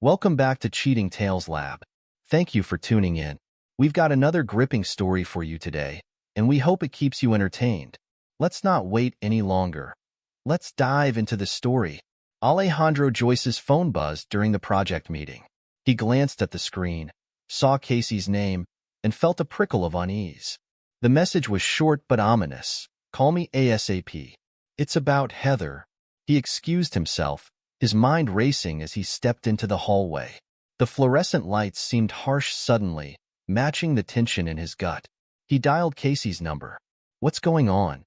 Welcome back to Cheating Tales Lab. Thank you for tuning in. We've got another gripping story for you today, and we hope it keeps you entertained. Let's not wait any longer. Let's dive into the story. Alejandro Joyce's phone buzzed during the project meeting. He glanced at the screen, saw Casey's name, and felt a prickle of unease. The message was short but ominous. Call me ASAP. It's about Heather. He excused himself, his mind racing as he stepped into the hallway. The fluorescent lights seemed harsh suddenly, matching the tension in his gut. He dialed Casey's number. "What's going on?"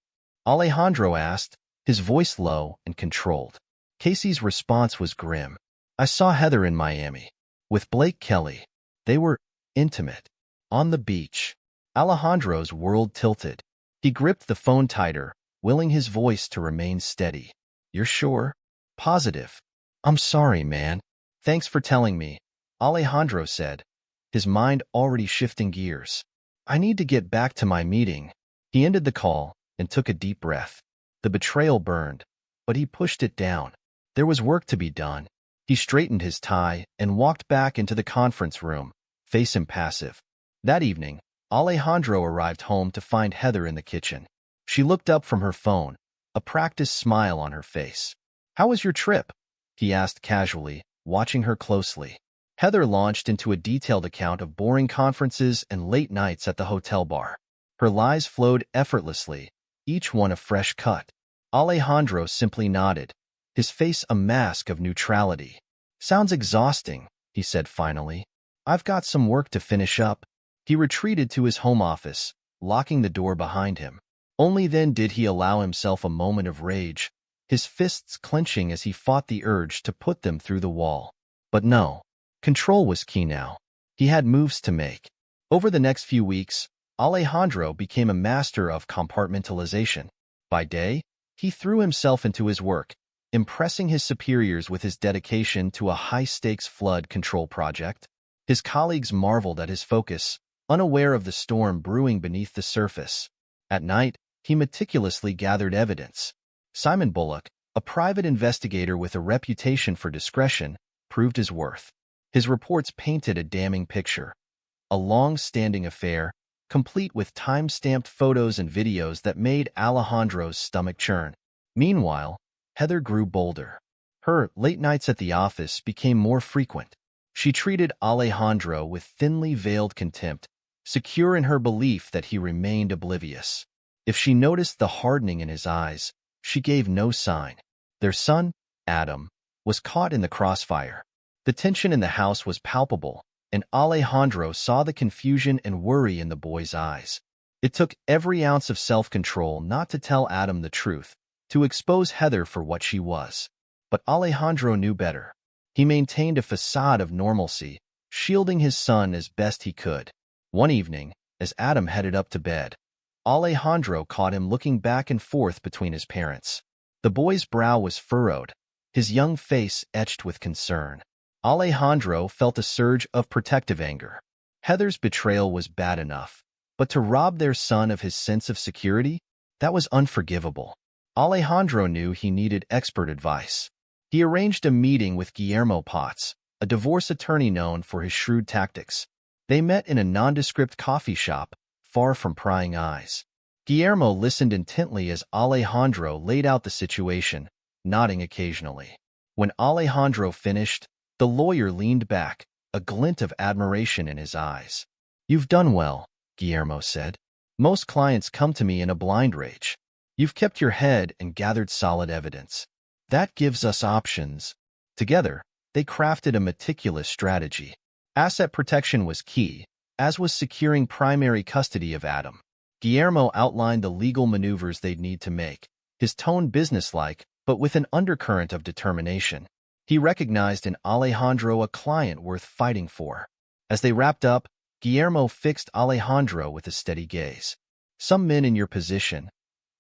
Alejandro asked, his voice low and controlled. Casey's response was grim. "I saw Heather in Miami. With Blake Kelly. They were intimate. On the beach." Alejandro's world tilted. He gripped the phone tighter, willing his voice to remain steady. "You're sure?" "Positive." "I'm sorry, man. Thanks for telling me," Alejandro said, his mind already shifting gears. "I need to get back to my meeting." He ended the call and took a deep breath. The betrayal burned, but he pushed it down. There was work to be done. He straightened his tie and walked back into the conference room, face impassive. That evening, Alejandro arrived home to find Heather in the kitchen. She looked up from her phone, a practiced smile on her face. "How was your trip?" he asked casually, watching her closely. Heather launched into a detailed account of boring conferences and late nights at the hotel bar. Her lies flowed effortlessly, each one a fresh cut. Alejandro simply nodded, his face a mask of neutrality. "Sounds exhausting," he said finally. "I've got some work to finish up." He retreated to his home office, locking the door behind him. Only then did he allow himself a moment of rage, his fists clenching as he fought the urge to put them through the wall. But no, control was key now. He had moves to make. Over the next few weeks, Alejandro became a master of compartmentalization. By day, he threw himself into his work, impressing his superiors with his dedication to a high-stakes flood control project. His colleagues marveled at his focus, unaware of the storm brewing beneath the surface. At night, he meticulously gathered evidence. Simon Bullock, a private investigator with a reputation for discretion, proved his worth. His reports painted a damning picture. A long-standing affair, complete with time-stamped photos and videos that made Alejandro's stomach churn. Meanwhile, Heather grew bolder. Her late nights at the office became more frequent. She treated Alejandro with thinly veiled contempt, secure in her belief that he remained oblivious. If she noticed the hardening in his eyes, she gave no sign. Their son, Adam, was caught in the crossfire. The tension in the house was palpable, and Alejandro saw the confusion and worry in the boy's eyes. It took every ounce of self-control not to tell Adam the truth, to expose Heather for what she was. But Alejandro knew better. He maintained a facade of normalcy, shielding his son as best he could. One evening, as Adam headed up to bed, Alejandro caught him looking back and forth between his parents. The boy's brow was furrowed, his young face etched with concern. Alejandro felt a surge of protective anger. Heather's betrayal was bad enough, but to rob their son of his sense of security? That was unforgivable. Alejandro knew he needed expert advice. He arranged a meeting with Guillermo Potts, a divorce attorney known for his shrewd tactics. They met in a nondescript coffee shop, far from prying eyes. Guillermo listened intently as Alejandro laid out the situation, nodding occasionally. When Alejandro finished, the lawyer leaned back, a glint of admiration in his eyes. "You've done well," Guillermo said. "Most clients come to me in a blind rage. You've kept your head and gathered solid evidence. That gives us options." Together, they crafted a meticulous strategy. Asset protection was key, as was securing primary custody of Adam. Guillermo outlined the legal maneuvers they'd need to make, his tone businesslike, but with an undercurrent of determination. He recognized in Alejandro a client worth fighting for. As they wrapped up, Guillermo fixed Alejandro with a steady gaze. "Some men in your position,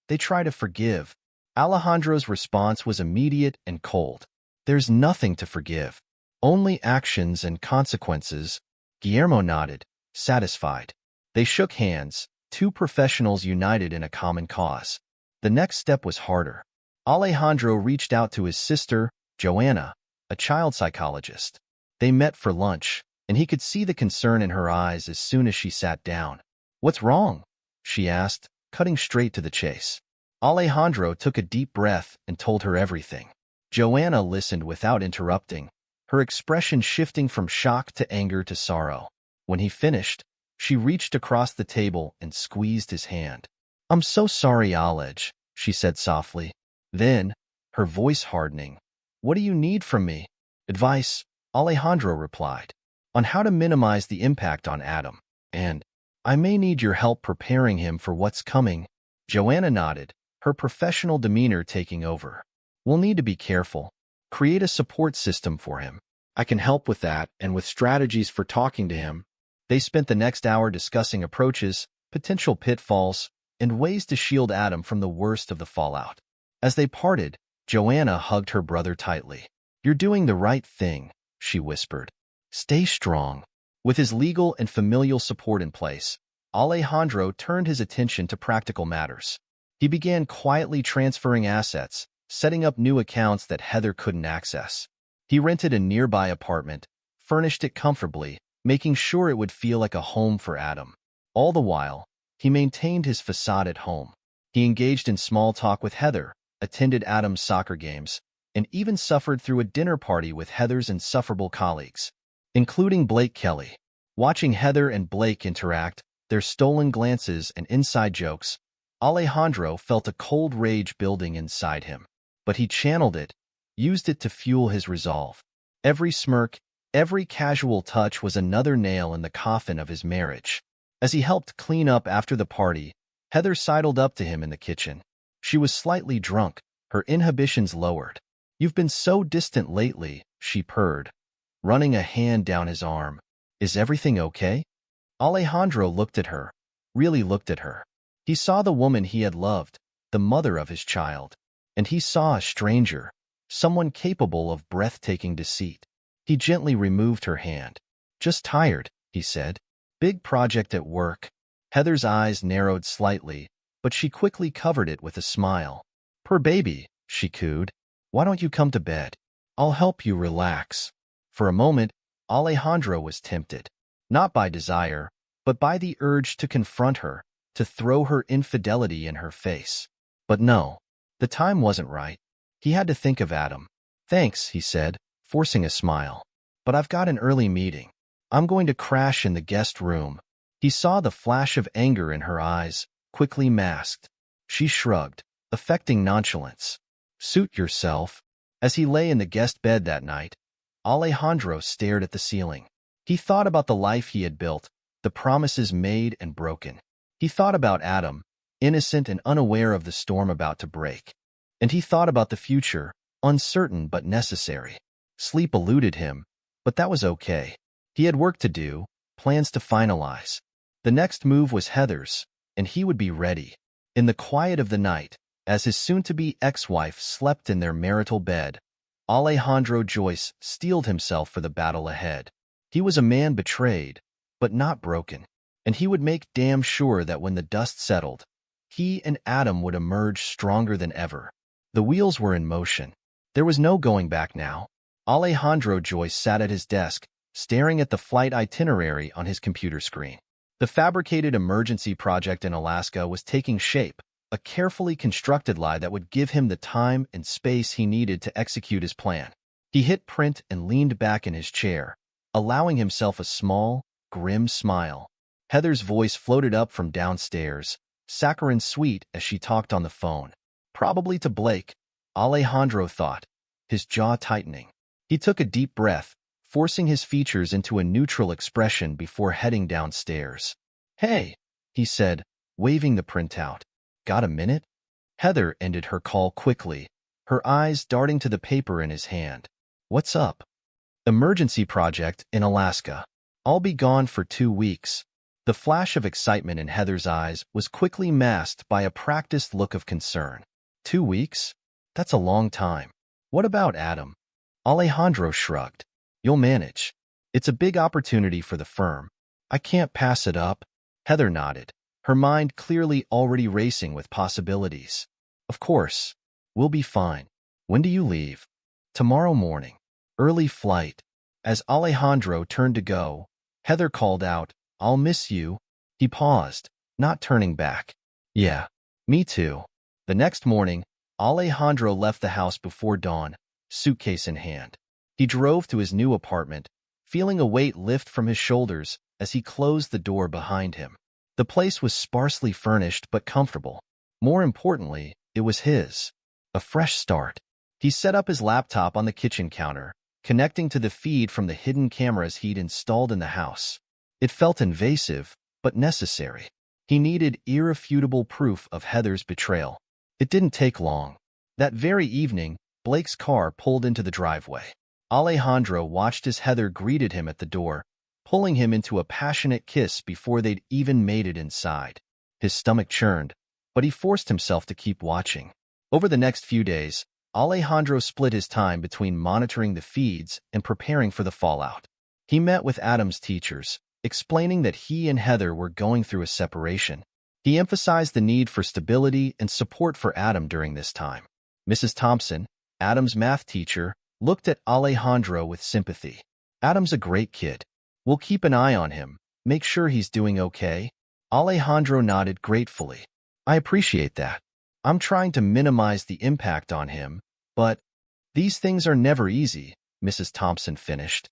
they try to forgive." Alejandro's response was immediate and cold. "There's nothing to forgive. Only actions and consequences." Guillermo nodded, satisfied. They shook hands, two professionals united in a common cause. The next step was harder. Alejandro reached out to his sister, Joanna, a child psychologist. They met for lunch, and he could see the concern in her eyes as soon as she sat down. "What's wrong?" she asked, cutting straight to the chase. Alejandro took a deep breath and told her everything. Joanna listened without interrupting, her expression shifting from shock to anger to sorrow. When he finished, she reached across the table and squeezed his hand. "I'm so sorry, Alej," she said softly. Then, her voice hardening, "What do you need from me?" "Advice," Alejandro replied, "on how to minimize the impact on Adam. And I may need your help preparing him for what's coming." Joanna nodded, her professional demeanor taking over. "We'll need to be careful. Create a support system for him. I can help with that and with strategies for talking to him." They spent the next hour discussing approaches, potential pitfalls, and ways to shield Adam from the worst of the fallout. As they parted, Joanna hugged her brother tightly. "You're doing the right thing," she whispered. "Stay strong." With his legal and familial support in place, Alejandro turned his attention to practical matters. He began quietly transferring assets, setting up new accounts that Heather couldn't access. He rented a nearby apartment, furnished it comfortably, making sure it would feel like a home for Adam. All the while, he maintained his facade at home. He engaged in small talk with Heather, attended Adam's soccer games, and even suffered through a dinner party with Heather's insufferable colleagues, including Blake Kelly. Watching Heather and Blake interact, their stolen glances and inside jokes, Alejandro felt a cold rage building inside him. But he channeled it, used it to fuel his resolve. Every smirk, every casual touch was another nail in the coffin of his marriage. As he helped clean up after the party, Heather sidled up to him in the kitchen. She was slightly drunk, her inhibitions lowered. "You've been so distant lately," she purred, running a hand down his arm. "Is everything okay?" Alejandro looked at her, really looked at her. He saw the woman he had loved, the mother of his child, and he saw a stranger, someone capable of breathtaking deceit. He gently removed her hand. "Just tired," he said. "Big project at work." Heather's eyes narrowed slightly, but she quickly covered it with a smile. "Poor baby," she cooed. "Why don't you come to bed? I'll help you relax." For a moment, Alejandro was tempted, not by desire, but by the urge to confront her, to throw her infidelity in her face. But no, the time wasn't right. He had to think of Adam. "Thanks," he said, forcing a smile. "But I've got an early meeting. I'm going to crash in the guest room." He saw the flash of anger in her eyes, quickly masked. She shrugged, affecting nonchalance. "Suit yourself." As he lay in the guest bed that night, Alejandro stared at the ceiling. He thought about the life he had built, the promises made and broken. He thought about Adam, innocent and unaware of the storm about to break. And he thought about the future, uncertain but necessary. Sleep eluded him, but that was okay. He had work to do, plans to finalize. The next move was Heather's, and he would be ready. In the quiet of the night, as his soon-to-be ex-wife slept in their marital bed, Alejandro Joyce steeled himself for the battle ahead. He was a man betrayed, but not broken, and he would make damn sure that when the dust settled, he and Adam would emerge stronger than ever. The wheels were in motion. There was no going back now. Alejandro Joyce sat at his desk, staring at the flight itinerary on his computer screen. The fabricated emergency project in Alaska was taking shape, a carefully constructed lie that would give him the time and space he needed to execute his plan. He hit print and leaned back in his chair, allowing himself a small, grim smile. Heather's voice floated up from downstairs, saccharine sweet as she talked on the phone. Probably to Blake, Alejandro thought, his jaw tightening. He took a deep breath, forcing his features into a neutral expression before heading downstairs. "Hey," he said, waving the printout. "Got a minute?" Heather ended her call quickly, her eyes darting to the paper in his hand. "What's up?" "Emergency project in Alaska. I'll be gone for 2 weeks." The flash of excitement in Heather's eyes was quickly masked by a practiced look of concern. 2 weeks? That's a long time. What about Adam? Alejandro shrugged. "You'll manage. It's a big opportunity for the firm. I can't pass it up." Heather nodded, her mind clearly already racing with possibilities. "Of course. We'll be fine. When do you leave?" "Tomorrow morning. Early flight." As Alejandro turned to go, Heather called out, "I'll miss you." He paused, not turning back. "Yeah, me too." The next morning, Alejandro left the house before dawn, suitcase in hand. He drove to his new apartment, feeling a weight lift from his shoulders as he closed the door behind him. The place was sparsely furnished but comfortable. More importantly, it was his. A fresh start. He set up his laptop on the kitchen counter, connecting to the feed from the hidden cameras he'd installed in the house. It felt invasive, but necessary. He needed irrefutable proof of Heather's betrayal. It didn't take long. That very evening, Blake's car pulled into the driveway. Alejandro watched as Heather greeted him at the door, pulling him into a passionate kiss before they'd even made it inside. His stomach churned, but he forced himself to keep watching. Over the next few days, Alejandro split his time between monitoring the feeds and preparing for the fallout. He met with Adam's teachers, explaining that he and Heather were going through a separation. He emphasized the need for stability and support for Adam during this time. Mrs. Thompson, Adam's math teacher, looked at Alejandro with sympathy. "Adam's a great kid. We'll keep an eye on him, make sure he's doing okay." Alejandro nodded gratefully. "I appreciate that. I'm trying to minimize the impact on him, but these things are never easy," Mrs. Thompson finished.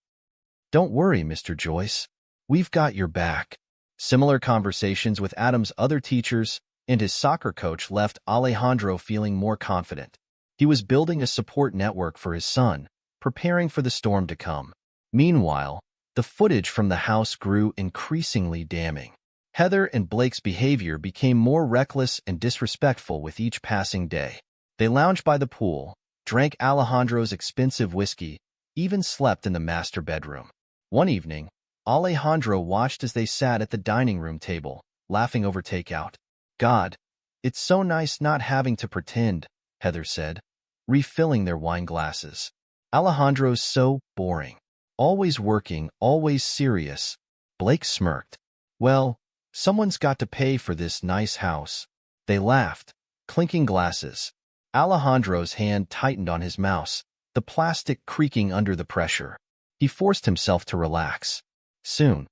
"Don't worry, Mr. Joyce. We've got your back." Similar conversations with Adam's other teachers and his soccer coach left Alejandro feeling more confident. He was building a support network for his son, preparing for the storm to come. Meanwhile, the footage from the house grew increasingly damning. Heather and Blake's behavior became more reckless and disrespectful with each passing day. They lounged by the pool, drank Alejandro's expensive whiskey, even slept in the master bedroom. One evening, Alejandro watched as they sat at the dining room table, laughing over takeout. "God, it's so nice not having to pretend," Heather said, refilling their wine glasses. "Alejandro's so boring. Always working, always serious." Blake smirked. "Well, someone's got to pay for this nice house." They laughed, clinking glasses. Alejandro's hand tightened on his mouse, the plastic creaking under the pressure. He forced himself to relax. Soon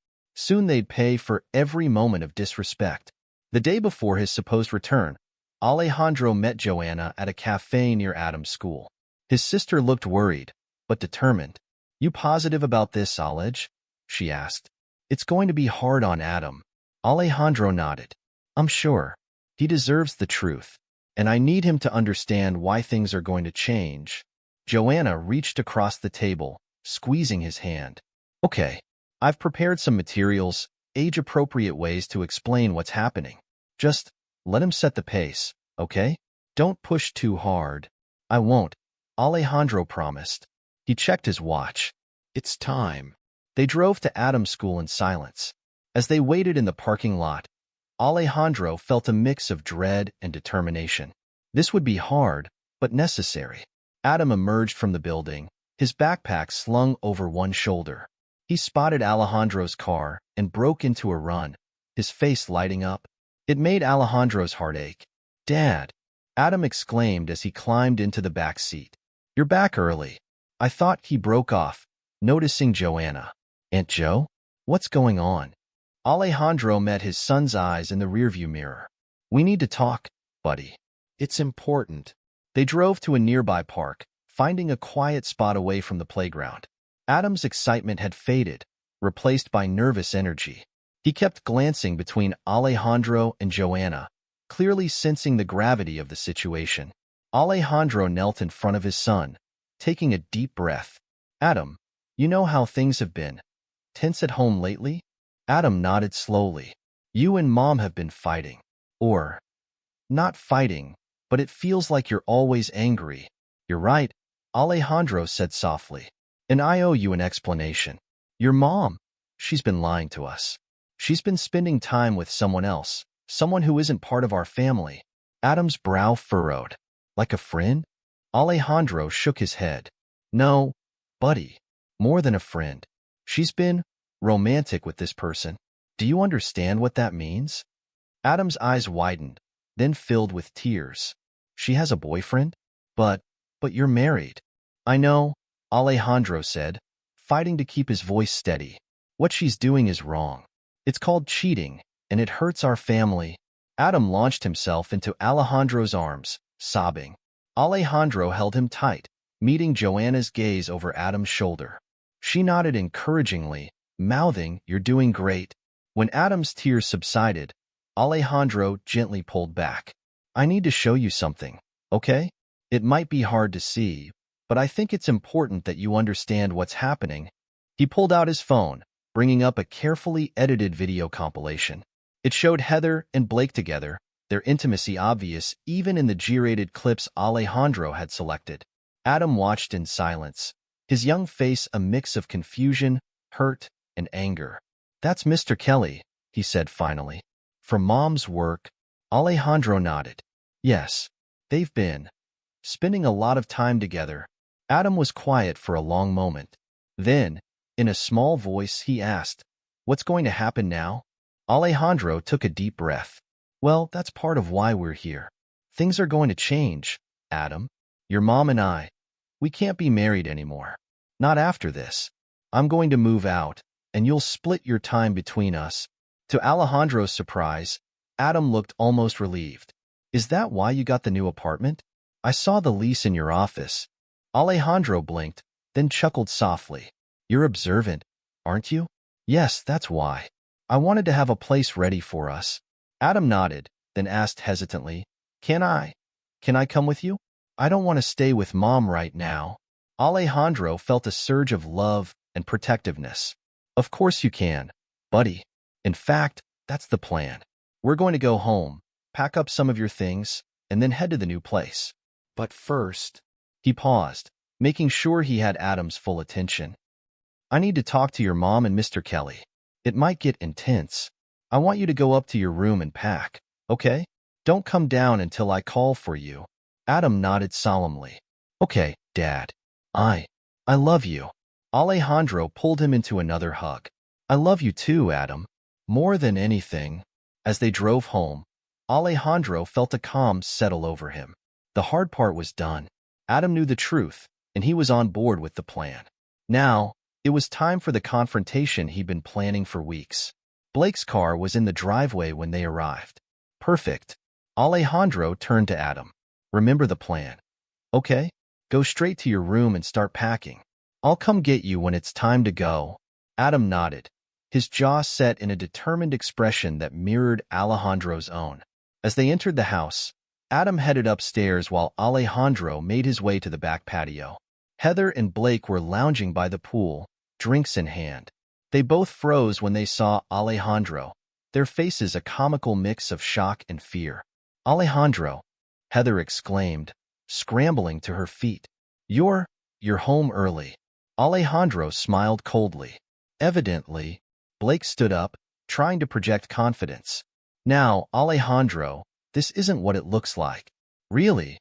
they'd pay for every moment of disrespect. The day before his supposed return, Alejandro met Joanna at a cafe near Adam's school. His sister looked worried, but determined. "You positive about this, Alej?" she asked. "It's going to be hard on Adam." Alejandro nodded. "I'm sure. He deserves the truth, and I need him to understand why things are going to change." Joanna reached across the table, squeezing his hand. "Okay, I've prepared some materials, age-appropriate ways to explain what's happening. Just let him set the pace, okay? Don't push too hard." "I won't," Alejandro promised. He checked his watch. "It's time." They drove to Adam's school in silence. As they waited in the parking lot, Alejandro felt a mix of dread and determination. This would be hard, but necessary. Adam emerged from the building, his backpack slung over one shoulder. He spotted Alejandro's car and broke into a run, his face lighting up. It made Alejandro's heart ache. "Dad!" Adam exclaimed as he climbed into the back seat. "You're back early." "I thought," he broke off, noticing Joanna. "Aunt Jo? What's going on?" Alejandro met his son's eyes in the rearview mirror. "We need to talk, buddy. It's important." They drove to a nearby park, finding a quiet spot away from the playground. Adam's excitement had faded, replaced by nervous energy. He kept glancing between Alejandro and Joanna, clearly sensing the gravity of the situation. Alejandro knelt in front of his son, taking a deep breath. "Adam, you know how things have been. Tense at home lately?" Adam nodded slowly. "You and Mom have been fighting. Or, not fighting, but it feels like you're always angry." "You're right," Alejandro said softly. "And I owe you an explanation. Your mom, she's been lying to us. She's been spending time with someone else, someone who isn't part of our family." Adam's brow furrowed. "Like a friend?" Alejandro shook his head. "No, buddy. More than a friend. She's been romantic with this person. Do you understand what that means?" Adam's eyes widened, then filled with tears. "She has a boyfriend? But you're married." "I know," Alejandro said, fighting to keep his voice steady. What she's doing is wrong. It's called cheating, and it hurts our family. Adam launched himself into Alejandro's arms, sobbing. Alejandro held him tight, meeting Joanna's gaze over Adam's shoulder. She nodded encouragingly, mouthing, "You're doing great." When Adam's tears subsided, Alejandro gently pulled back. "I need to show you something, okay? It might be hard to see, but I think it's important that you understand what's happening." He pulled out his phone, bringing up a carefully edited video compilation. It showed Heather and Blake together, their intimacy obvious even in the G-rated clips Alejandro had selected. Adam watched in silence, his young face a mix of confusion, hurt, and anger. "That's Mr. Kelly," he said finally. "From Mom's work." Alejandro nodded. "Yes, they've been spending a lot of time together." Adam was quiet for a long moment. Then, in a small voice, he asked, "What's going to happen now?" Alejandro took a deep breath. "Well, that's part of why we're here. Things are going to change, Adam. Your mom and I, we can't be married anymore. Not after this. I'm going to move out, and you'll split your time between us." To Alejandro's surprise, Adam looked almost relieved. "Is that why you got the new apartment? I saw the lease in your office." Alejandro blinked, then chuckled softly. "You're observant, aren't you?" "Yes, that's why. I wanted to have a place ready for us." Adam nodded, then asked hesitantly, Can I come with you? I don't want to stay with Mom right now." Alejandro felt a surge of love and protectiveness. "Of course you can, buddy. In fact, that's the plan. We're going to go home, pack up some of your things, and then head to the new place. But first," he paused, making sure he had Adam's full attention. "I need to talk to your mom and Mr. Kelly. It might get intense. I want you to go up to your room and pack, okay? Don't come down until I call for you." Adam nodded solemnly. "Okay, Dad. I love you." Alejandro pulled him into another hug. "I love you too, Adam. More than anything." As they drove home, Alejandro felt a calm settle over him. The hard part was done. Adam knew the truth, and he was on board with the plan. Now, it was time for the confrontation he'd been planning for weeks. Blake's car was in the driveway when they arrived. "Perfect." Alejandro turned to Adam. "Remember the plan. Okay? Go straight to your room and start packing. I'll come get you when it's time to go." Adam nodded, his jaw set in a determined expression that mirrored Alejandro's own. As they entered the house, Adam headed upstairs while Alejandro made his way to the back patio. Heather and Blake were lounging by the pool, drinks in hand. They both froze when they saw Alejandro, their faces a comical mix of shock and fear. "Alejandro," Heather exclaimed, scrambling to her feet. You're home early." Alejandro smiled coldly. Evidently, Blake stood up, trying to project confidence. "Now, Alejandro, this isn't what it looks like." "Really?"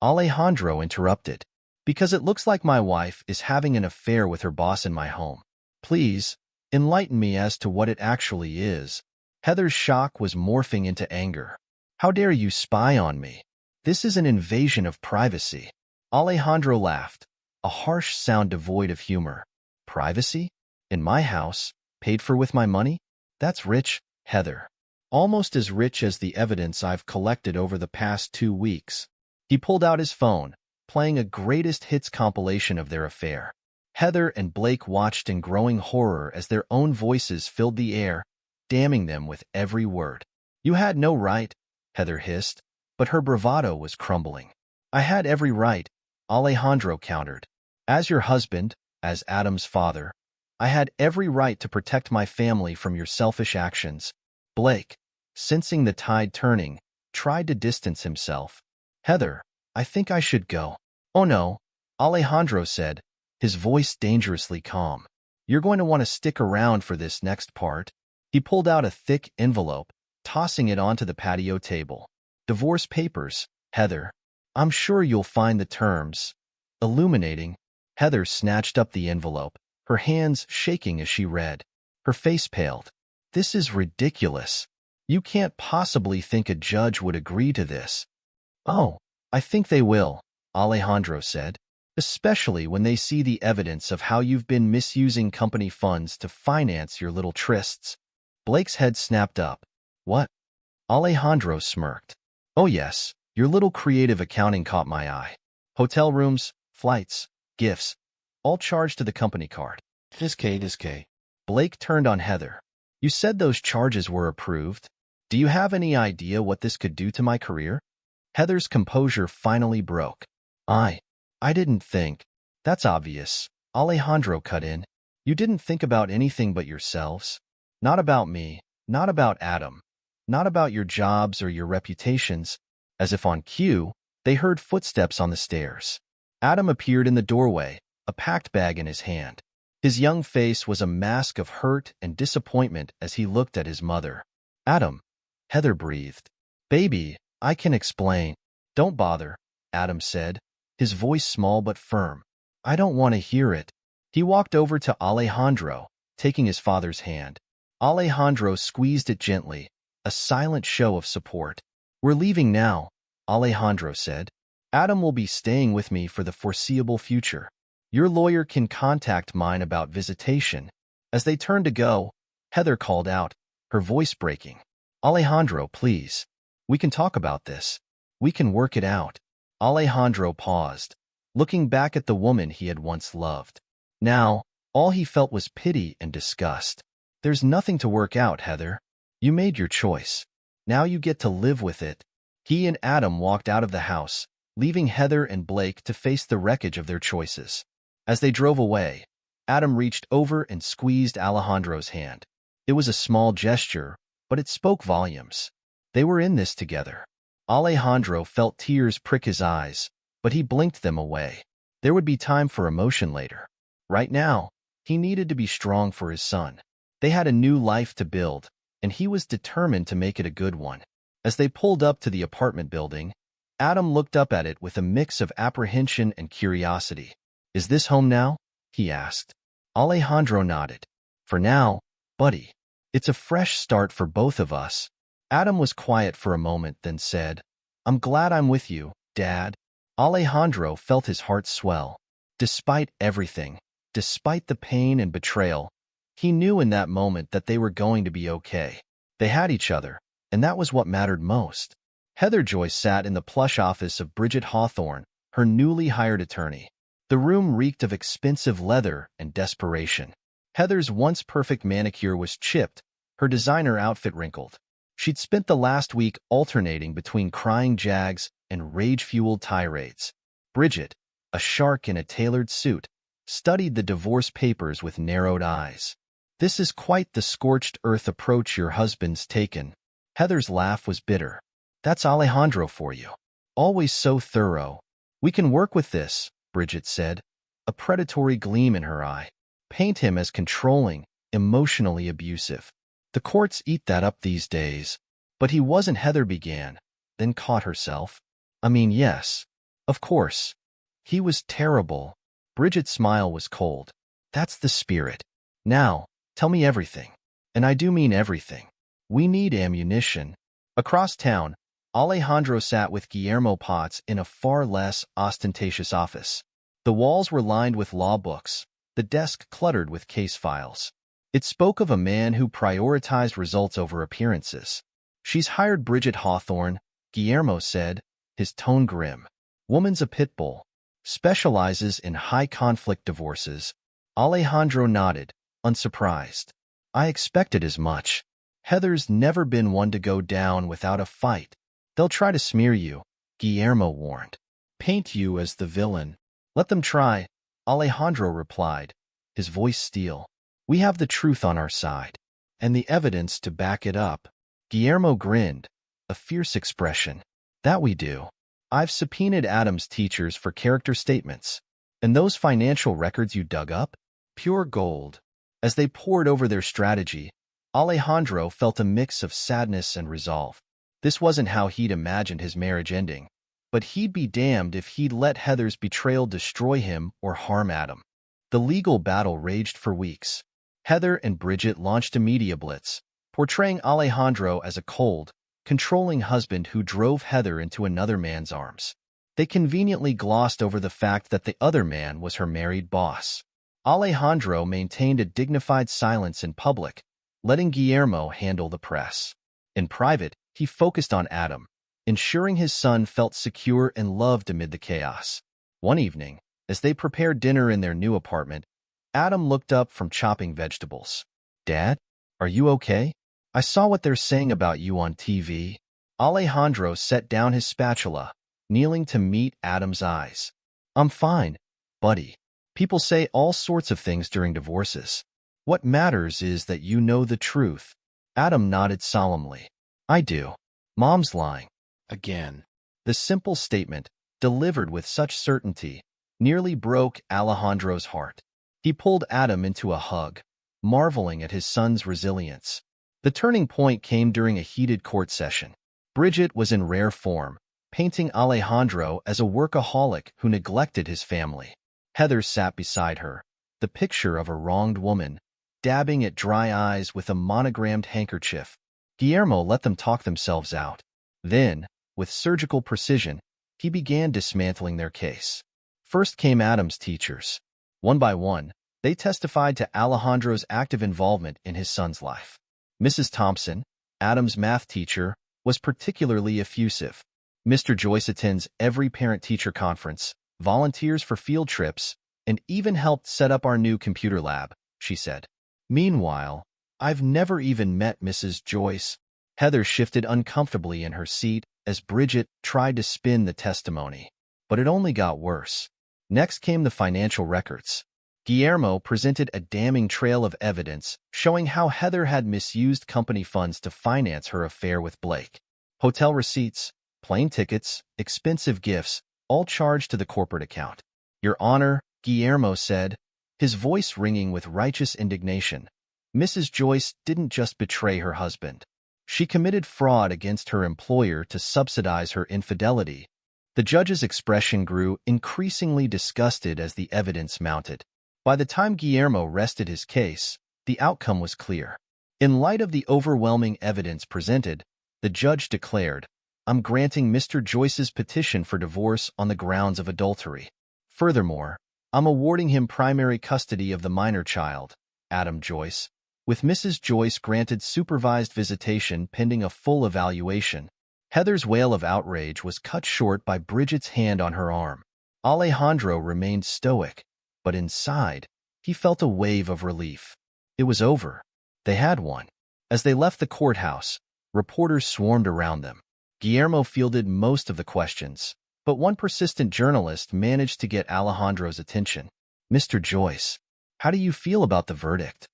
Alejandro interrupted. "Because it looks like my wife is having an affair with her boss in my home. Please, enlighten me as to what it actually is." Heather's shock was morphing into anger. "How dare you spy on me? This is an invasion of privacy." Alejandro laughed, a harsh sound devoid of humor. "Privacy? In my house? Paid for with my money? That's rich, Heather. Almost as rich as the evidence I've collected over the past 2 weeks." He pulled out his phone, playing a greatest hits compilation of their affair. Heather and Blake watched in growing horror as their own voices filled the air, damning them with every word. "You had no right," Heather hissed, but her bravado was crumbling. "I had every right," Alejandro countered. "As your husband, as Adam's father, I had every right to protect my family from your selfish actions." Blake, sensing the tide turning, tried to distance himself. "Heather, I think I should go." "Oh no," Alejandro said, his voice dangerously calm. "You're going to want to stick around for this next part." He pulled out a thick envelope, tossing it onto the patio table. "Divorce papers, Heather. I'm sure you'll find the terms." Illuminating, Heather snatched up the envelope, her hands shaking as she read. Her face paled. "This is ridiculous. You can't possibly think a judge would agree to this." "Oh, I think they will," Alejandro said. especially when they see the evidence of how you've been misusing company funds to finance your little trysts. Blake's head snapped up. What? Alejandro smirked. Oh yes, your little creative accounting caught my eye. Hotel rooms, flights, gifts, all charged to the company card. This K. Blake turned on Heather. You said those charges were approved. Do you have any idea what this could do to my career? Heather's composure finally broke. I didn't think. That's obvious. Alejandro cut in. You didn't think about anything but yourselves. Not about me, not about Adam, not about your jobs or your reputations. As if on cue, they heard footsteps on the stairs. Adam appeared in the doorway, a packed bag in his hand. His young face was a mask of hurt and disappointment as he looked at his mother. Adam, Heather breathed. Baby, I can explain. Don't bother, Adam said, his voice small but firm. I don't want to hear it. He walked over to Alejandro, taking his father's hand. Alejandro squeezed it gently, a silent show of support. We're leaving now, Alejandro said. Adam will be staying with me for the foreseeable future. Your lawyer can contact mine about visitation. As they turned to go, Heather called out, her voice breaking. Alejandro, please. We can talk about this. We can work it out. Alejandro paused, looking back at the woman he had once loved. Now, all he felt was pity and disgust. There's nothing to work out, Heather. You made your choice. Now you get to live with it. He and Adam walked out of the house, leaving Heather and Blake to face the wreckage of their choices. As they drove away, Adam reached over and squeezed Alejandro's hand. It was a small gesture, but it spoke volumes. They were in this together. Alejandro felt tears prick his eyes, but he blinked them away. There would be time for emotion later. Right now, he needed to be strong for his son. They had a new life to build, and he was determined to make it a good one. As they pulled up to the apartment building, Adam looked up at it with a mix of apprehension and curiosity. Is this home now? He asked. Alejandro nodded. For now, buddy. It's a fresh start for both of us. Adam was quiet for a moment, then said, I'm glad I'm with you, Dad. Alejandro felt his heart swell. Despite everything, despite the pain and betrayal, he knew in that moment that they were going to be okay. They had each other, and that was what mattered most. Heather Joyce sat in the plush office of Bridget Hawthorne, her newly hired attorney. The room reeked of expensive leather and desperation. Heather's once perfect manicure was chipped, her designer outfit wrinkled. She'd spent the last week alternating between crying jags and rage-fueled tirades. Bridget, a shark in a tailored suit, studied the divorce papers with narrowed eyes. This is quite the scorched earth approach your husband's taken. Heather's laugh was bitter. That's Alejandro for you. Always so thorough. We can work with this, Bridget said, a predatory gleam in her eye. Paint him as controlling, emotionally abusive. The courts eat that up these days. But he wasn't, Heather began, then caught herself. I mean, yes. Of course. He was terrible. Bridget's smile was cold. That's the spirit. Now, tell me everything. And I do mean everything. We need ammunition. Across town, Alejandro sat with Guillermo Potts in a far less ostentatious office. The walls were lined with law books, the desk cluttered with case files. It spoke of a man who prioritized results over appearances. She's hired Bridget Hawthorne, Guillermo said, his tone grim. Woman's a pit bull. Specializes in high-conflict divorces. Alejandro nodded, unsurprised. I expected as much. Heather's never been one to go down without a fight. They'll try to smear you, Guillermo warned. Paint you as the villain. Let them try, Alejandro replied, his voice steel. We have the truth on our side, and the evidence to back it up. Guillermo grinned, a fierce expression. That we do. I've subpoenaed Adam's teachers for character statements. And those financial records you dug up? Pure gold. As they pored over their strategy, Alejandro felt a mix of sadness and resolve. This wasn't how he'd imagined his marriage ending, but he'd be damned if he'd let Heather's betrayal destroy him or harm Adam. The legal battle raged for weeks. Heather and Bridget launched a media blitz, portraying Alejandro as a cold, controlling husband who drove Heather into another man's arms. They conveniently glossed over the fact that the other man was her married boss. Alejandro maintained a dignified silence in public, letting Guillermo handle the press. In private, he focused on Adam, ensuring his son felt secure and loved amid the chaos. One evening, as they prepared dinner in their new apartment, Adam looked up from chopping vegetables. "Dad, are you okay? I saw what they're saying about you on TV." Alejandro set down his spatula, kneeling to meet Adam's eyes. "I'm fine, buddy. People say all sorts of things during divorces. What matters is that you know the truth." Adam nodded solemnly. "I do. Mom's lying. Again." The simple statement, delivered with such certainty, nearly broke Alejandro's heart. He pulled Adam into a hug, marveling at his son's resilience. The turning point came during a heated court session. Bridget was in rare form, painting Alejandro as a workaholic who neglected his family. Heather sat beside her, the picture of a wronged woman, dabbing at dry eyes with a monogrammed handkerchief. Guillermo let them talk themselves out. Then, with surgical precision, he began dismantling their case. First came Adam's teachers. One by one, they testified to Alejandro's active involvement in his son's life. Mrs. Thompson, Adam's math teacher, was particularly effusive. Mr. Joyce attends every parent-teacher conference, volunteers for field trips, and even helped set up our new computer lab, she said. Meanwhile, "I've never even met Mrs. Joyce." Heather shifted uncomfortably in her seat as Bridget tried to spin the testimony. But it only got worse. Next came the financial records. Guillermo presented a damning trail of evidence showing how Heather had misused company funds to finance her affair with Blake. Hotel receipts, plane tickets, expensive gifts, all charged to the corporate account. "Your Honor," Guillermo said, his voice ringing with righteous indignation, "Mrs. Joyce didn't just betray her husband. She committed fraud against her employer to subsidize her infidelity." The judge's expression grew increasingly disgusted as the evidence mounted. By the time Guillermo rested his case, the outcome was clear. In light of the overwhelming evidence presented, the judge declared, "I'm granting Mr. Joyce's petition for divorce on the grounds of adultery. Furthermore, I'm awarding him primary custody of the minor child, Adam Joyce, with Mrs. Joyce granted supervised visitation pending a full evaluation." Heather's wail of outrage was cut short by Bridget's hand on her arm. Alejandro remained stoic, but inside, he felt a wave of relief. It was over. They had won. As they left the courthouse, reporters swarmed around them. Guillermo fielded most of the questions, but one persistent journalist managed to get Alejandro's attention. "Mr. Joyce, how do you feel about the verdict?"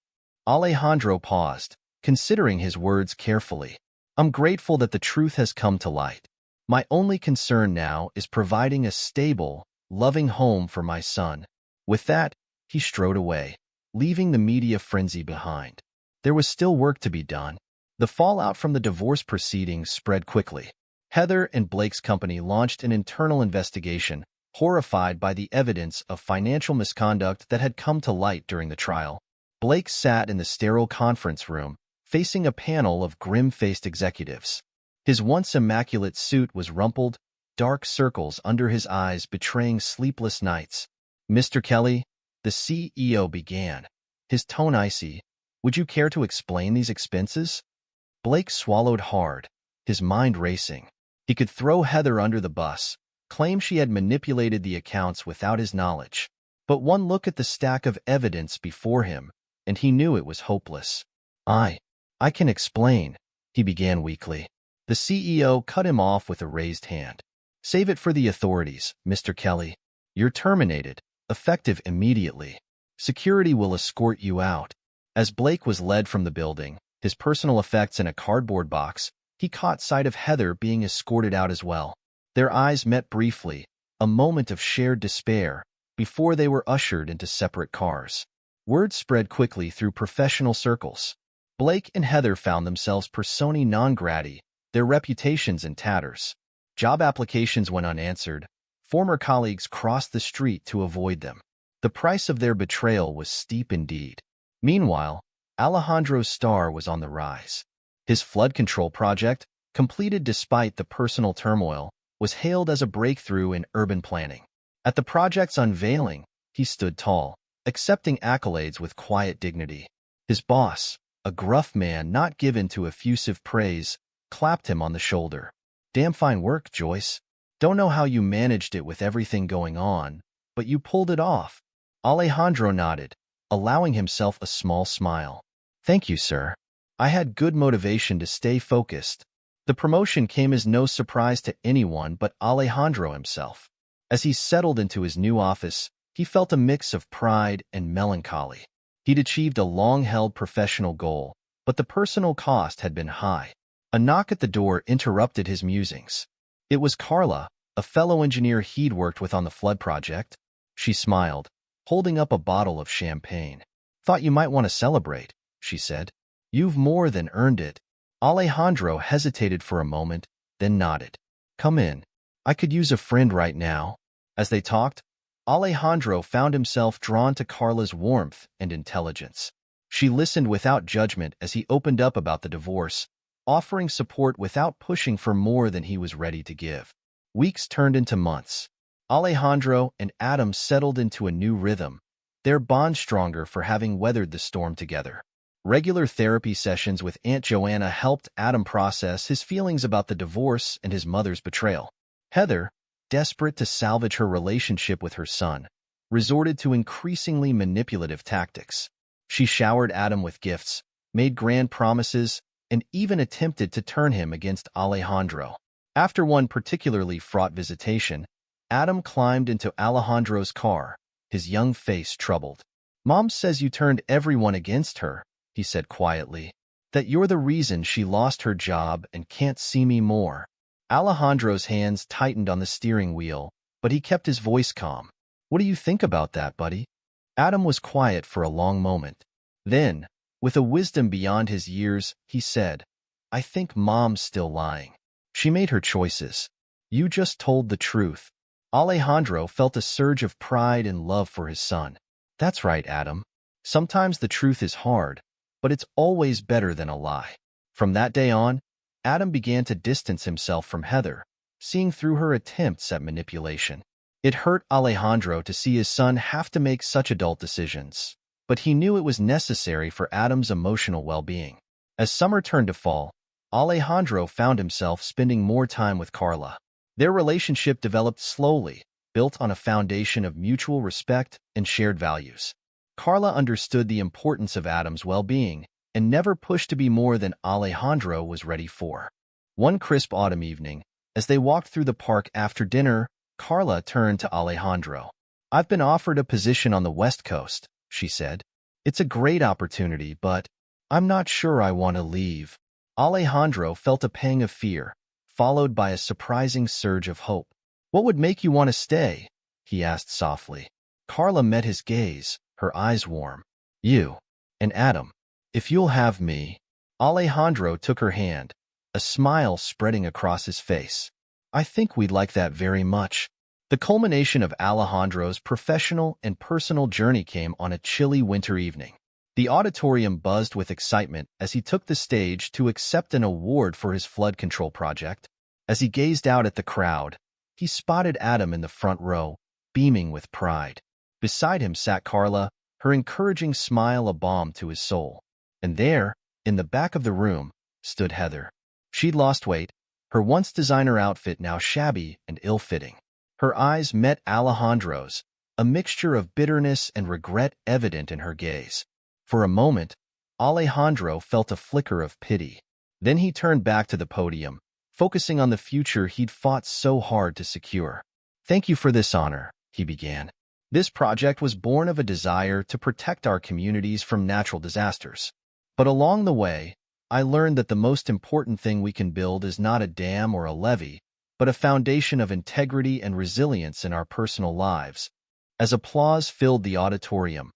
Alejandro paused, considering his words carefully. "I'm grateful that the truth has come to light. My only concern now is providing a stable, loving home for my son." With that, he strode away, leaving the media frenzy behind. There was still work to be done. The fallout from the divorce proceedings spread quickly. Heather and Blake's company launched an internal investigation, horrified by the evidence of financial misconduct that had come to light during the trial. Blake sat in the sterile conference room, facing a panel of grim-faced executives. His once immaculate suit was rumpled, dark circles under his eyes betraying sleepless nights. "Mr. Kelly," the CEO began, his tone icy, "would you care to explain these expenses?" Blake swallowed hard, his mind racing. He could throw Heather under the bus, claim she had manipulated the accounts without his knowledge. But one look at the stack of evidence before him, and he knew it was hopeless. I can explain," he began weakly. The CEO cut him off with a raised hand. "Save it for the authorities, Mr. Kelly. You're terminated, effective immediately. Security will escort you out." As Blake was led from the building, his personal effects in a cardboard box, he caught sight of Heather being escorted out as well. Their eyes met briefly, a moment of shared despair, before they were ushered into separate cars. Word spread quickly through professional circles. Blake and Heather found themselves persona non grata, their reputations in tatters. Job applications went unanswered. Former colleagues crossed the street to avoid them. The price of their betrayal was steep indeed. Meanwhile, Alejandro's star was on the rise. His flood control project, completed despite the personal turmoil, was hailed as a breakthrough in urban planning. At the project's unveiling, he stood tall, accepting accolades with quiet dignity. His boss, a gruff man not given to effusive praise, clapped him on the shoulder. "Damn fine work, Joyce. Don't know how you managed it with everything going on, but you pulled it off." Alejandro nodded, allowing himself a small smile. "Thank you, sir. I had good motivation to stay focused." The promotion came as no surprise to anyone but Alejandro himself. As he settled into his new office, he felt a mix of pride and melancholy. He'd achieved a long-held professional goal, but the personal cost had been high. A knock at the door interrupted his musings. It was Carla, a fellow engineer he'd worked with on the flood project. She smiled, holding up a bottle of champagne. "Thought you might want to celebrate," she said. "You've more than earned it." Alejandro hesitated for a moment, then nodded. "Come in. I could use a friend right now." As they talked, Alejandro found himself drawn to Carla's warmth and intelligence. She listened without judgment as he opened up about the divorce, offering support without pushing for more than he was ready to give. Weeks turned into months. Alejandro and Adam settled into a new rhythm, their bond stronger for having weathered the storm together. Regular therapy sessions with Aunt Joanna helped Adam process his feelings about the divorce and his mother's betrayal. Heather, desperate to salvage her relationship with her son, resorted to increasingly manipulative tactics. She showered Adam with gifts, made grand promises, and even attempted to turn him against Alejandro. After one particularly fraught visitation, Adam climbed into Alejandro's car, his young face troubled. "Mom says you turned everyone against her," he said quietly. "That you're the reason she lost her job and can't see me more." Alejandro's hands tightened on the steering wheel, but he kept his voice calm. "What do you think about that, buddy?" Adam was quiet for a long moment. Then, with a wisdom beyond his years, he said, "I think Mom's still lying. She made her choices. You just told the truth." Alejandro felt a surge of pride and love for his son. "That's right, Adam. Sometimes the truth is hard, but it's always better than a lie." From that day on, Adam began to distance himself from Heather, seeing through her attempts at manipulation. It hurt Alejandro to see his son have to make such adult decisions, but he knew it was necessary for Adam's emotional well-being. As summer turned to fall, Alejandro found himself spending more time with Carla. Their relationship developed slowly, built on a foundation of mutual respect and shared values. Carla understood the importance of Adam's well-being and never pushed to be more than Alejandro was ready for. One crisp autumn evening, as they walked through the park after dinner, Carla turned to Alejandro. "I've been offered a position on the West Coast," she said. "It's a great opportunity, but I'm not sure I want to leave." Alejandro felt a pang of fear, followed by a surprising surge of hope. "What would make you want to stay?" he asked softly. Carla met his gaze, her eyes warm. "You and Adam. If you'll have me." Alejandro took her hand, a smile spreading across his face. "I think we'd like that very much." The culmination of Alejandro's professional and personal journey came on a chilly winter evening. The auditorium buzzed with excitement as he took the stage to accept an award for his flood control project. As he gazed out at the crowd, he spotted Adam in the front row, beaming with pride. Beside him sat Carla, her encouraging smile a balm to his soul. And there, in the back of the room, stood Heather. She'd lost weight, her once designer outfit now shabby and ill-fitting. Her eyes met Alejandro's, a mixture of bitterness and regret evident in her gaze. For a moment, Alejandro felt a flicker of pity. Then he turned back to the podium, focusing on the future he'd fought so hard to secure. "Thank you for this honor," he began. "This project was born of a desire to protect our communities from natural disasters. But along the way, I learned that the most important thing we can build is not a dam or a levee, but a foundation of integrity and resilience in our personal lives." As applause filled the auditorium,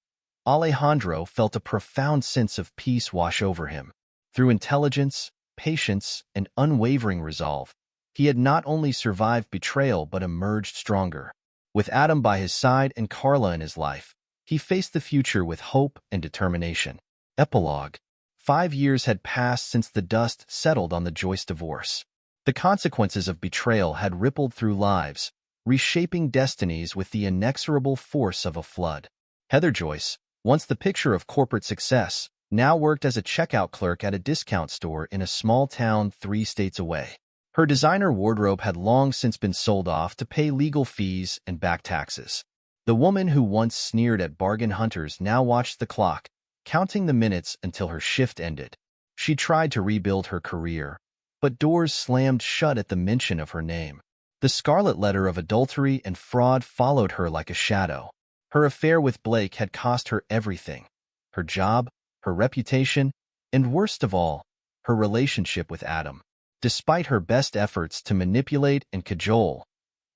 Alejandro felt a profound sense of peace wash over him. Through intelligence, patience, and unwavering resolve, he had not only survived betrayal but emerged stronger. With Adam by his side and Carla in his life, he faced the future with hope and determination. Epilogue. 5 years had passed since the dust settled on the Joyce divorce. The consequences of betrayal had rippled through lives, reshaping destinies with the inexorable force of a flood. Heather Joyce, once the picture of corporate success, now worked as a checkout clerk at a discount store in a small town 3 states away. Her designer wardrobe had long since been sold off to pay legal fees and back taxes. The woman who once sneered at bargain hunters now watched the clock, counting the minutes until her shift ended. She tried to rebuild her career, but doors slammed shut at the mention of her name. The scarlet letter of adultery and fraud followed her like a shadow. Her affair with Blake had cost her everything: her job, her reputation, and worst of all, her relationship with Adam. Despite her best efforts to manipulate and cajole,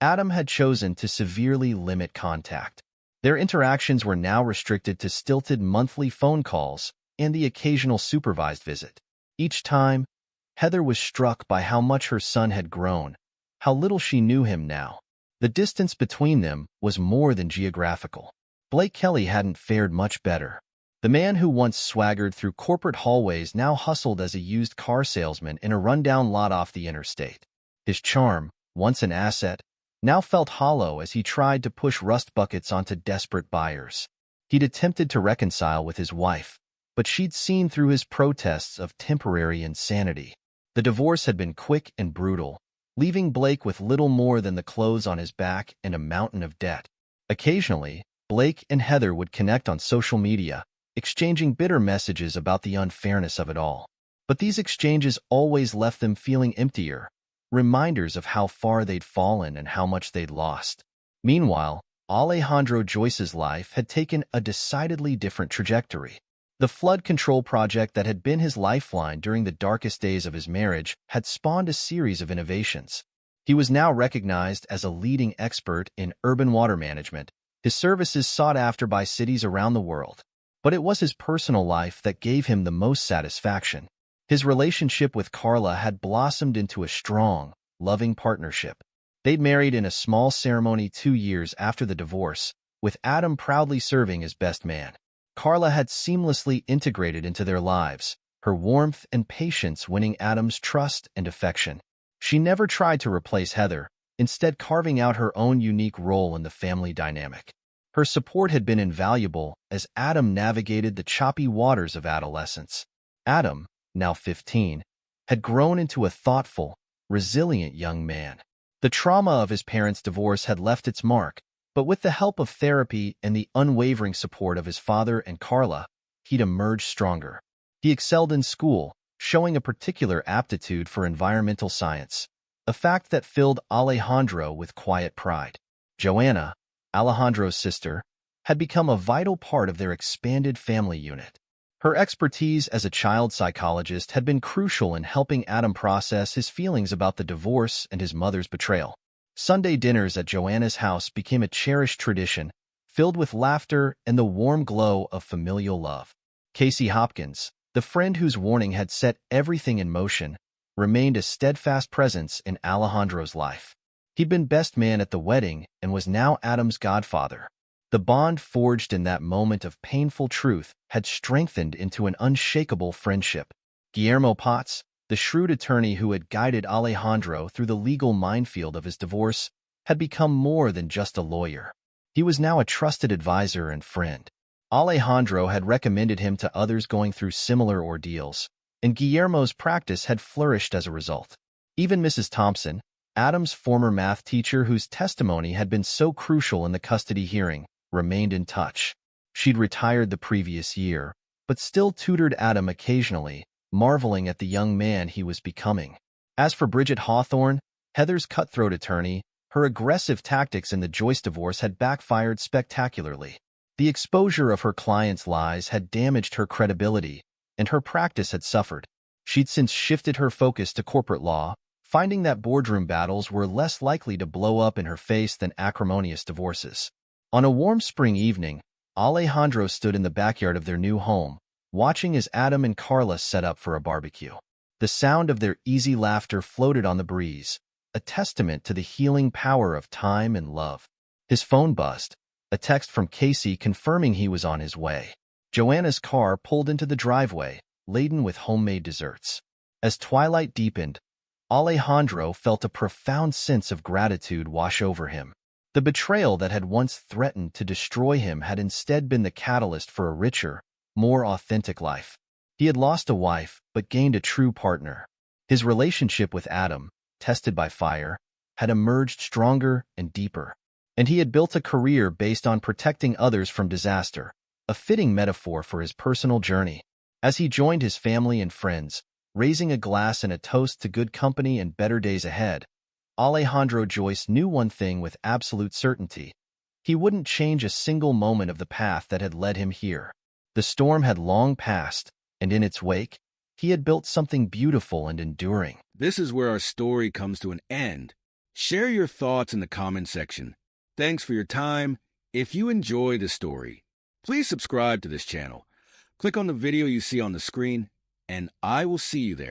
Adam had chosen to severely limit contact. Their interactions were now restricted to stilted monthly phone calls and the occasional supervised visit. Each time, Heather was struck by how much her son had grown, how little she knew him now. The distance between them was more than geographical. Blake Kelly hadn't fared much better. The man who once swaggered through corporate hallways now hustled as a used car salesman in a rundown lot off the interstate. His charm, once an asset, now felt hollow as he tried to push rust buckets onto desperate buyers. He'd attempted to reconcile with his wife, but she'd seen through his protests of temporary insanity. The divorce had been quick and brutal, leaving Blake with little more than the clothes on his back and a mountain of debt. Occasionally, Blake and Heather would connect on social media, exchanging bitter messages about the unfairness of it all. But these exchanges always left them feeling emptier, reminders of how far they'd fallen and how much they'd lost. Meanwhile, Alejandro Joyce's life had taken a decidedly different trajectory. The flood control project that had been his lifeline during the darkest days of his marriage had spawned a series of innovations. He was now recognized as a leading expert in urban water management, his services sought after by cities around the world. But it was his personal life that gave him the most satisfaction. His relationship with Carla had blossomed into a strong, loving partnership. They'd married in a small ceremony 2 years after the divorce, with Adam proudly serving as best man. Carla had seamlessly integrated into their lives, her warmth and patience winning Adam's trust and affection. She never tried to replace Heather, instead carving out her own unique role in the family dynamic. Her support had been invaluable as Adam navigated the choppy waters of adolescence. Adam, now 15, had grown into a thoughtful, resilient young man. The trauma of his parents' divorce had left its mark, but with the help of therapy and the unwavering support of his father and Carla, he'd emerged stronger. He excelled in school, showing a particular aptitude for environmental science, a fact that filled Alejandro with quiet pride. Joanna, Alejandro's sister, had become a vital part of their expanded family unit. Her expertise as a child psychologist had been crucial in helping Adam process his feelings about the divorce and his mother's betrayal. Sunday dinners at Joanna's house became a cherished tradition, filled with laughter and the warm glow of familial love. Casey Hopkins, the friend whose warning had set everything in motion, remained a steadfast presence in Alejandro's life. He'd been best man at the wedding and was now Adam's godfather. The bond forged in that moment of painful truth had strengthened into an unshakable friendship. Guillermo Potts, the shrewd attorney who had guided Alejandro through the legal minefield of his divorce, had become more than just a lawyer. He was now a trusted advisor and friend. Alejandro had recommended him to others going through similar ordeals, and Guillermo's practice had flourished as a result. Even Mrs. Thompson, Adam's former math teacher whose testimony had been so crucial in the custody hearing, remained in touch. She'd retired the previous year, but still tutored Adam occasionally, marveling at the young man he was becoming. As for Bridget Hawthorne, Heather's cutthroat attorney, her aggressive tactics in the Joyce divorce had backfired spectacularly. The exposure of her clients' lies had damaged her credibility, and her practice had suffered. She'd since shifted her focus to corporate law, finding that boardroom battles were less likely to blow up in her face than acrimonious divorces. On a warm spring evening, Alejandro stood in the backyard of their new home, watching as Adam and Carla set up for a barbecue. The sound of their easy laughter floated on the breeze, a testament to the healing power of time and love. His phone buzzed, a text from Casey confirming he was on his way. Joanna's car pulled into the driveway, laden with homemade desserts. As twilight deepened, Alejandro felt a profound sense of gratitude wash over him. The betrayal that had once threatened to destroy him had instead been the catalyst for a richer, more authentic life. He had lost a wife, but gained a true partner. His relationship with Adam, tested by fire, had emerged stronger and deeper. And he had built a career based on protecting others from disaster, a fitting metaphor for his personal journey. As he joined his family and friends, raising a glass and a toast to good company and better days ahead, Alejandro Joyce knew one thing with absolute certainty. He wouldn't change a single moment of the path that had led him here. The storm had long passed, and in its wake, he had built something beautiful and enduring. This is where our story comes to an end. Share your thoughts in the comment section. Thanks for your time. If you enjoy the story, please subscribe to this channel. Click on the video you see on the screen, and I will see you there.